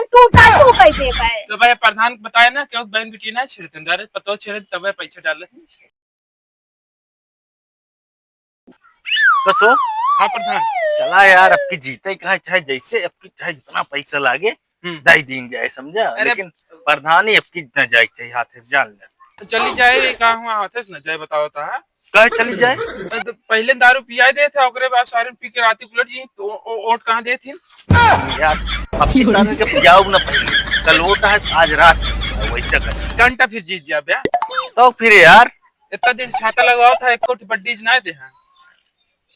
टूटा तू कैसे पाए। तो भाई प्रधान बताया ना क्यों बहन बेटी ना छेड़ते डायरेक्ट पतो छेड़े तब पैसे डाले कसो। हाँ प्रधान चला यार, अब की जीते कहा चाहे जैसे, अब की चाहे जितना पैसा लागे दाई दीन जाए, समझा। लेकिन प्रधान ही अब की इतना जाए चाहिए हाथ से, जान ले। चली जाए कहा हुआ हाथे से न जाए बताओ था कहे चली जाए। तो पहले दारू पिया दे थे ओकरे बाद सारे पी के राती उलट जी तो ओट कहाँ दे थी यार अब किसान के पियाओ ना, पहले कल वोट है आज रात वैसा कर घंटा फिर जीत जा बे तो फिर यार इतना दिन छाता लगाओ था एक कोटी बड्डी ना दे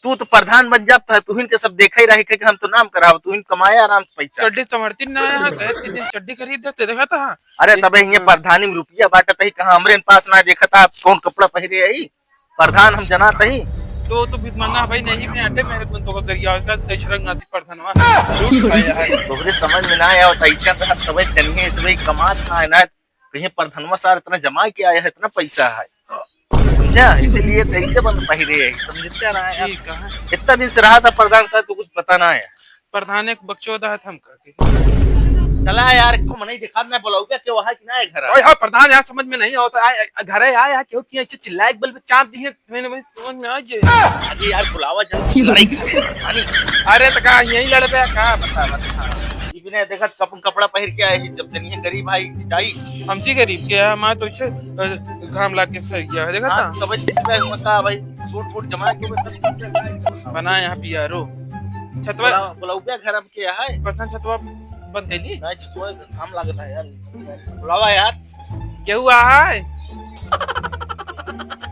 तू तो प्रधान बन जा, तू के सब देखा ही रहे कि हम तो नाम कराव, तू कमाया आराम से पैसा। चड्डी समर्थी ना आया गए दिन चड्डी खरीद देते देखा था। अरे तबे ये प्रधानी में रुपया बांटत ही, कहा हमरे पास ना देखा था कौन कपड़ा पहरे आई प्रधान हम जनात ही तो भी मंगा भाई नहीं मैं अटे मेरे को तो करिया उसका तेजरंग नाती प्रधानवा लूट खाया है तोहरे समझ में ना आया ऐसा तो तबे तनिए से भाई कमात ना है ना, कहीं प्रधानवा सार इतना जमा के आया है, इतना पैसा है समझा, इसीलिए तैसे बन पहरे है, समझते ना यार। ठीक है इतना दिन से रहा था प्रधान साहब तो कुछ पता ना है। प्रधान एक बकचोदा है हम का चला यार को मने दिखा ना बोलाऊ क्या क्यों है कि ना है घर। ओए हां प्रधान यार समझ में नहीं आता घर है आया क्यों कि ऐसे चिल्लाए बल पे चाप दी है मैंने भाई समझ में आ जे अरे यार बुलावा जल्दी लड़ाई खानी। अरे तो कहा यही लड़ पे कहा बता इबने देखा कपड़ा पहन के आए जब तनी गरीब भाई चिटाई हमची गरीब के है मैं तो इसे घाम ला के सही गया देखा था तब चिपे मता भाई सूट फूट जमा के बना यहां पियारो छतवा बुलाऊ क्या घर अब के है प्रधान छतवा बंद देली नहीं छतवा काम लागत है यार, बुलावा यार क्या हुआ है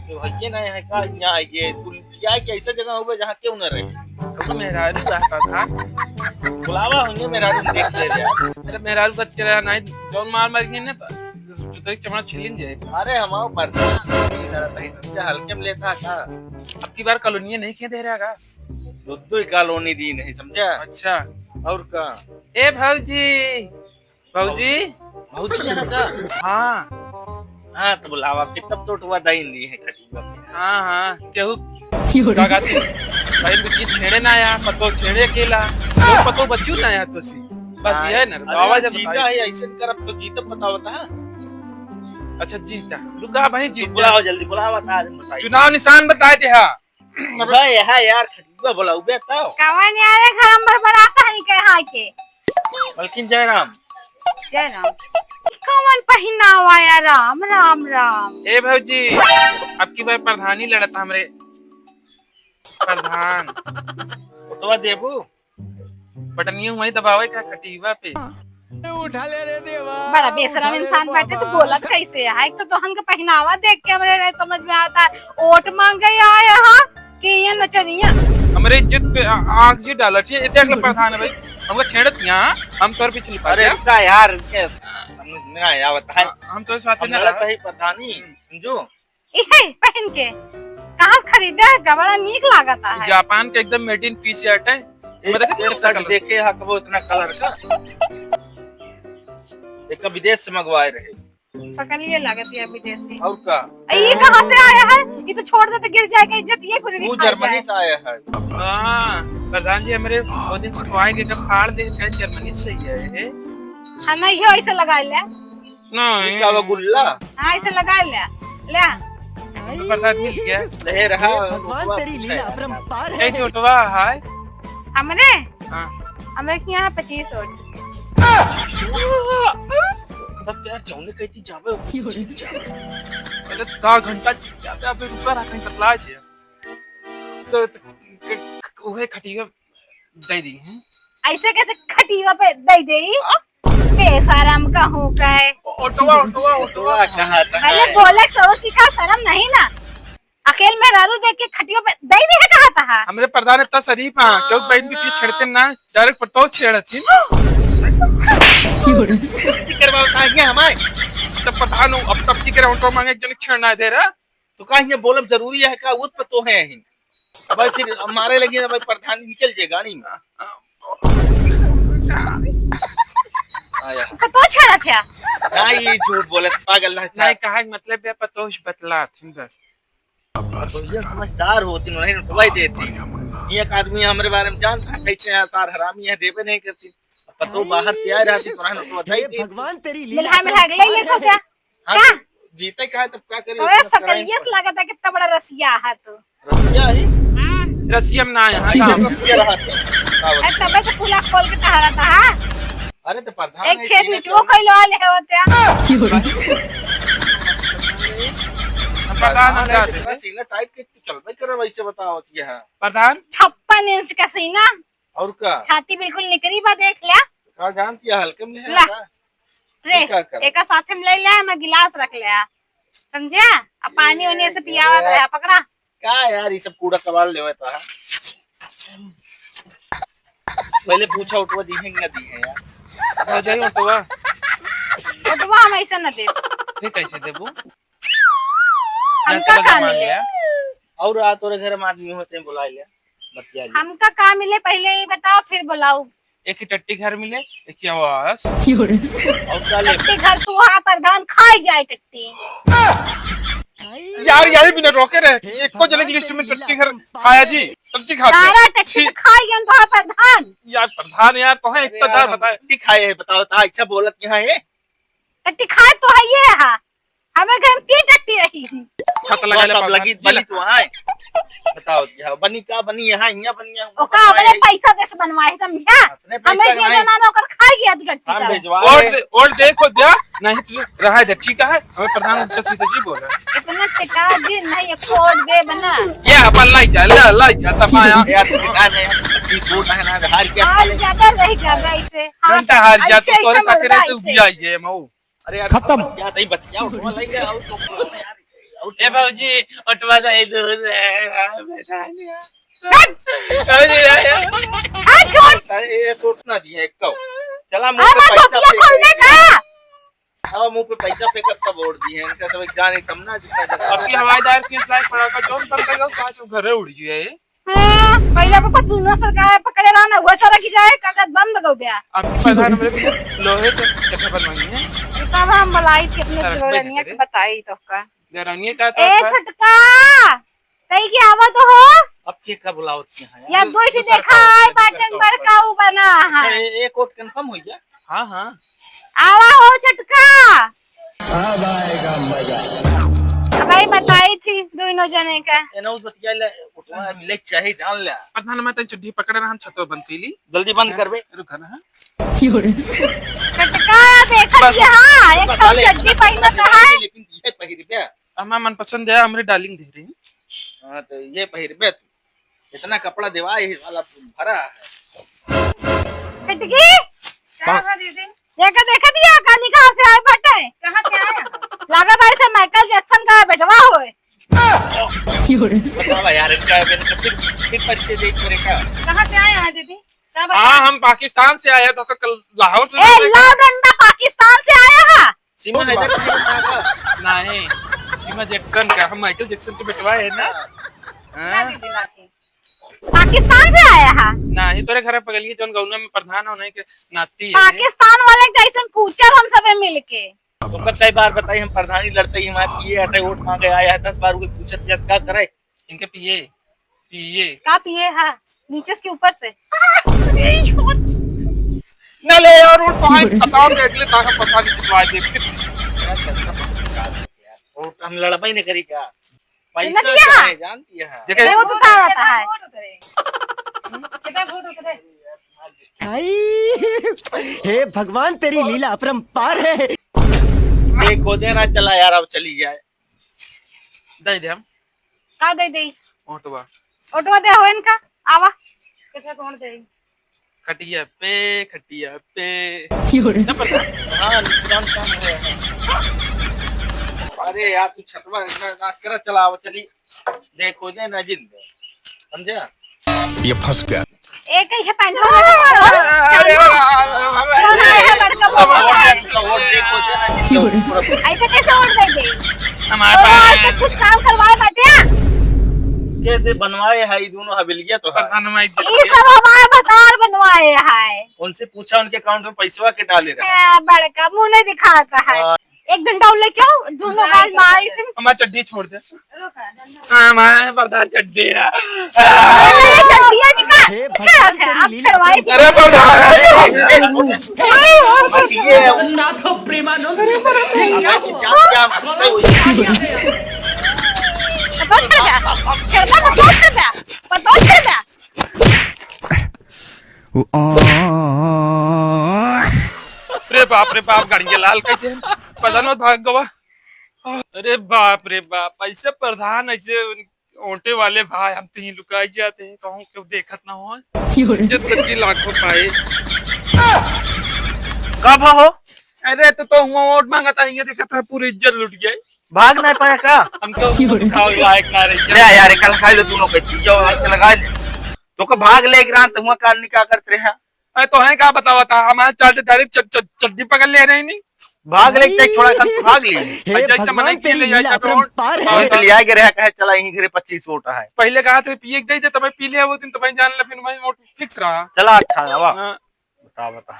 तो हके नहीं है का यहां ये तू क्या कि ऐसा जगह होवे जहां क्यों न रहे तो मेरा रहता था बुलावा होंगे मेरा रूम देख ले यार। अरे मेरा बच के रहा नहीं जौन मार मार के ना जुतरी चमड़ा छिलिन जाए। अरे हमारा प्रधान इधर तही समझे हल्के में लेता का, अब की बार कॉलोनी नहीं खे दे रहा का दुद्दू कॉलोनी दी नहीं समझा। अच्छा और का ए भौजी भौजी भौजी यहाँ का हाँ हाँ तो बुलावा फिर तब तो टुआ दाई दी है खटीबा में। हाँ हाँ केहू गाती भाई बिटी छेड़े ना आया पतो छेड़े अकेला तो पतो बच्चू ना आया तो सी बस ये है ना आवाज जीता है ऐसे करब तो जीता पता होता है। अच्छा जीता रुका भाई जीत बुलाओ जल्दी बुलावा आज बताइए चुनाव निशान बताए थे हाँ भाई है यार खटीबा बुलाओ बेटाओ कवन यार घर अंबर बनाता है के हां के मलकिन जयराम कवन पहनावा या राम राम राम। ए भौजी अब की बार प्रधानी लड़ता हमरे प्रधान फोटोवा देबू बटनिया वही दबावे का खटीवा पे उठा ले रे देवा। बड़ा बेशरम इंसान बैठे तो बोलत कैसे है। एक तो तोहन का पहनावा देख के हमरे नहीं समझ में आता है ओट मांगे आए हां कि ये नचनिया हमरे इज्जत पे आंख जी डाला चाहिए इतने अगला प्रधान है भाई हमको छेड़त यहाँ हम तोर पीछे लिपा अरे रुका यार समझ में आया बता हम तो साथ में लड़ता ही प्रधानी समझो इहे पहन के कहां खरीदे है बड़ा नीक लागता है। जापान के एकदम मेड इन पी शर्ट है शर्ट देखे हा कबो इतना कलर का एक विदेश से मंगवाए रहे सकलिए लागत है विदेशी। और का ये कहां से आया है ये तो छोड़ दे तो गिर जाएगा इज्जत ये पूरी वो जर्मनी से आया है। हां प्रधान जी हमारे वो दिन सिखवाएंगे जब फाड़ दे कहीं जर्मनी से ही है हां नहीं हो ऐसे लगा ले नहीं क्या वो गुल्ला हां ऐसे लगा ले ले तो प्रधान मिल गया ले रहा भगवान तेरी लीला अपरंपार है। ए छोटवा हाय हमरे हां हमरे के यहाँ 25 वोट तब यार चौने कहती जावे पहले का घंटा जाते आप रुपया रखन कतला दे तो ओहे खटीगा दे दी हैं ऐसे कैसे खटीवा पे दे दे बेशरम कहूं काय ऑटोवा कहा था पहले बोले सब सिखा शर्म नहीं ना अकेल में रालू देख के खटियो पे दे दी है कहा था हमरे प्रधान इतना शरीफ हां क्यों बहन भी छेड़ते ना डायरेक्ट पतो छेड़ती करवाता है हमारे तब प्रधान अब तब की करे ऑटो मांगे जन छेड़ना दे रहा तो कहीं ये बोलब जरूरी है का वो तो है ही भाई फिर हमारे लगे भाई प्रधान निकल जाए गाड़ी में आया तो छेड़ा था ना ये झूठ बोले पागल ना नहीं कहा मतलब है पतोश बतला थी बस तो ये समझदार होती नहीं दवाई देती एक आदमी हमारे बारे में जानता है कैसे आसार हरामी है देवे नहीं करती पतो बाहर से आए रहती तो रहना तो बताई हे थी। भगवान तेरी लीला मिला मिला ले ले तो क्या हाँ, क्या? तो जीते का है तब क्या करे अरे सकलियस लगा था कितना बड़ा रसिया है तू। रसिया ही रसियम ना यहाँ कहाँ काम रसिया रहा थे तबे तो खुला खोल के टहरा था हाँ? अरे तो प्रधान एक छेद में वो कोई लो ले होते प्रधान हम जाते थे। सीना टाइट के चलबे करे वैसे बताओ यहाँ प्रधान 56 इंच का सीना, और का छाती बिल्कुल निकरी बा देख लिया का जानती है हल्के में ला। है रे क्या कर? एक साथ में ले लिया मैं गिलास रख लिया समझा। अब पानी वानी से पियावा रहा पकड़ा क्या यार ये सब कूड़ा कबाड़ ले तो है पहले पूछा उठवा दी है ना दी है यार हो जाइए तो वह उठवा हम ऐसा न दे फिर कैसे देबू हमका काम मिले और रात और घर में आदमी होते हैं बुला लिया बतिया लिया हमका काम मिले पहले ही बताओ फिर बुलाओ। एक ही टट्टी घर मिले एक ही आवास और क्या ले टट्टी घर तू वहाँ प्रधान खाई जाए टट्टी। यार यही बिना रोके रहे एक को जले लिस्ट में टट्टी घर खाया जी सब्जी खाते सारा हैं। टट्टी छी, तो खाई गया तो प्रधान यार प्रधान यार तो है एक तो दार बताए टट्टी खाए है बताओ ता अच्छा बोलत यहाँ है टट्टी खाए तो है ये रहा हमें घर में की टट्टी रही छत लगा ले सब लगी बनी तो वहाँ है बताओ यहाँ बनी का बनी यहाँ बनी यहाँ ओका अपने पैसा दे से बनवाए समझा अपने हमें पैसा ये जना नौकर खाई गया तू टट्टी हम सब भेजवा और देखो दिया नहीं तो रहा है ठीक है हमें प्रधान तसी बोल रहा इतना टिका जी नहीं एक कोड दे बना है या अपन लाई जा सफाया यार ठिकाना है 25 वोट है ना हार के आज ज्यादा रही कर ऐसे घंटा हार जा तो तोरे साथे रहे तू भी आई है मऊ अरे यार खत्म। क्या तई बतिया उठवा ले गया और तो यार ए बाबूजी ऑटवा दे दो अरे ये सोचना दी है एक तो चला मुंह पे अब पैसा तो खोलने फेंक का अब मुंह पे पैसा फेंक तब वोट दी है इनका सब जाने तब ना जितना जगह आपकी हवाईदार की फ्लाइट पड़ा का जोन बंद कर पांच घरे उड़ गए हाँ, पहले पापा दोनों सरकार पकड़े रहा ना वैसा रखी जाए कागज बंद हो गया। आपकी प्रधान मेरे लोहे के जगह बनवाई है तब हम मलाई कितने सर, जोड़निया बैठ के बताई तो का गरनिए का ए तो छटका तई की आवा तो हो अब के का बुलाओ यहाँ या दो ही देखा है बाटन बड़का ऊ बना है एक वोट कंफर्म हो गया हां हां आवा हो छटका अब भाई बताई थी दोनों जने का एनौ बतिया ले उठवा मिले चाहे जान ले प्रधान मैं तन चड्डी पकड़ रहा हम छतो बंद कैली जल्दी बंद करबे रुक ना छटका देखा जी हां एक बता ले चड्डी पहना तो है लेकिन ये पहिरबे हमारा मन पसंद है हमारे डार्लिंग दे रही हां तो ये पहिरबे इतना कपड़ा देवाए वाला भरा है छटकी क्या दीदी ये का देखा दिया कानी कहां से आए बटे कहां से आया लागत ऐसे माइकल जैक्सन का बेटवा होए बतावा यार इनका फिर परिचय दे करे का कहां से आए हैं दीदी हां हम पाकिस्तान से आए तो कल लाहौर से ए लाडंडा पाकिस्तान से आया है सीमा हैदर का नहीं सीमा जैक्सन का हम माइकल जैक्सन के बेटवा है ना हां पाकिस्तान से आया है नहीं तोरे घर पगलिए जोन गौना में प्रधान होने के नाती है पाकिस्तान वाले कैसन पूछर हम सबे मिलके तुमको कई बार बताई हम प्रधानी लड़ते ही हमारे पिए हटे वोट मांगे आया है 10 बार वो पूछत जब क्या करे इनके पिए का पिए है नीचे के ऊपर से ना ले यार वो पॉइंट बताओ के अगले ताकत पता नहीं कितवा दे वोट हम लड़ाई नहीं करी क्या पैसा इतना दिया? क्या है जानती है देखे वो तो आता है हे भगवान तेरी लीला अपरंपार है। देखो देना चला यार अब चली जाए दे दे हम का दे दे ऑटोवा ऑटो दे हो इनका आवा कितना कौन दे खटिया पे ना पता हाँ निशान काम है अरे यार तू छतवा नाच करा चलाओ चली देखो दे ना जिंद समझा ये फंस गया एक ही है पैंट अरे वोट देखो दे ना जिंद ऐसे कैसे वोट दे दे हमारे और पास आज तक कुछ काम करवाए बटिया के दे बनवाए है ये दोनों हवेलियां तो है प्रधान में ये सब हमारे बकार बनवाए है उनसे पूछा उनके अकाउंट में पैसा के डाले रहा बड़का मुंह नहीं दिखाता है एक डंडा और लेके आओ, दोनों गाल मारी से। हमारी चड्डी छोड़ दे। हाँ मैं प्रधान चड्डी है। मेरी चड्डियाँ निकाल। हे अच्छा भगवान है, तेरी आप लीला छड़वाई अरे प्रधान रे बाप गाड़ी के लाल कहते हैं प्रधान मत भाग गवा। अरे बाप रे बाप, ऐसे प्रधान ऐसे ओंटे वाले भाई हम तो लुकाई जाते हैं, कहूँ क्यों देखत ना हो। इज्जत बच्ची लाखों पाए। कब हो? अरे तो हुआ वोट मांगा था, देखा था पूरी इज्जत लुट गई। भाग नहीं पाया का? हम तो खाओ लायक ना रही। ले यार कल खाई लो दोनों पे जो से लगा ले। तो को भाग ले ग्रांत हुआ काल निका करते हैं। अरे तो है क्या बतावा था, हमारे चार्ट डायरेक्ट चड्डी पकड़ ले रहे नहीं। भाग ले चाहिए थोड़ा तो भाग ले। हे ऐसे ऐसे मना भगवान किए तेरी ले जाए लीला तो अपरंपार और है। तो लिया के रहा कहे चला यहीं घरे 25 वोट है। पहले कहा थे पिए दे दे, तब पी लिया वो दिन, तब जान ला, फिर वोट फिक्स रहा। चला अच्छा है वाह। हाँ। बता